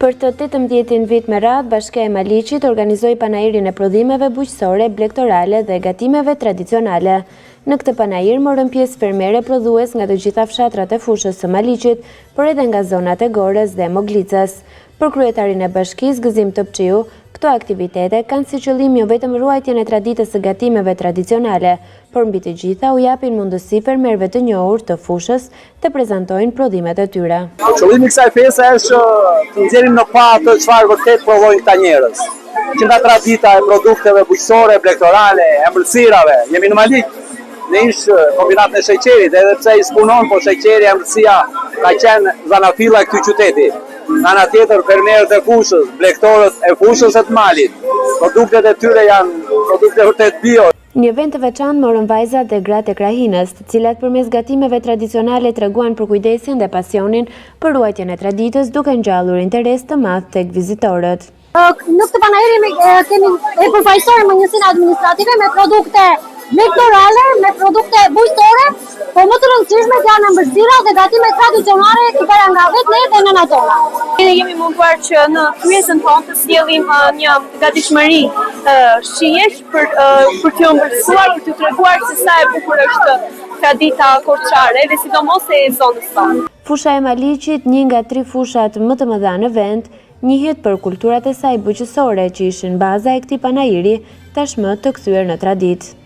Për të 18 vit me radhë, Bashkia e Maliqit organizoi panairin e prodhimeve bujqësore, blektorale dhe gatimeve tradicionale. Në këtë panair morën pjesë fermere prodhues nga të gjitha fshatrat e fushës së Maliqit, por edhe nga zonat e Gorës dhe Moglicës. Për kryetarin e bashkisë Gëzim Topçiu, këto aktivitete kanë si qëllim jo vetëm ruajtjen e traditës së gatimeve tradicionale, por mbi të gjitha u japin mundësi fermerëve të njohur të fushës të prezantojnë prodhimet e tyre. Qëllimi i kësaj feste është të nxjerrim në pa atë çfarë vërtet provojnë këta njerëz. Që nga tradita e produkteve bujqësore, blektorale, ëmbëlsirave, jemi në Malik, në ish kombinat në sheqerit, edhe pse i spunon, po sheqeri e ëmbëlsia ka qenë zanafilla e këtij qyteti. Në ana tjetër, fermerët e fushës, blektorët e fushës e të Malit, produktet e tyre janë produkte vërtet bio. Një event të veçantë morën vajzat dhe gratë e krahinës, të cilat përmes gatimeve tradicionale treguan për kujdesin dhe pasionin për ruajtjen e traditës, duke ngjallur interes të madh tek vizitorët. Në këtë panair kemi përfaqësuar menjësinë administrative me produkte blektorale, me produkte bujqësore, por më të rëndësishme janë ëmbëlsira dhe gatime tradicionale të bëra nga vetë ne dhe nëna tona. Ne jemi munduar që në kryesën tonë të sjellim një gatishmëri shihesh për t'ju ëmbëlsuar, për t'ju treguar se sa e bukur është tradita korçare dhe sidomos e zonës tonë. Fusha e Maliqit, një nga 3 fushat më të mëdha në vend, njihet për kulturat e saj bujqësore që ishin baza e këtij panairi, tashmë të kthyer në traditë.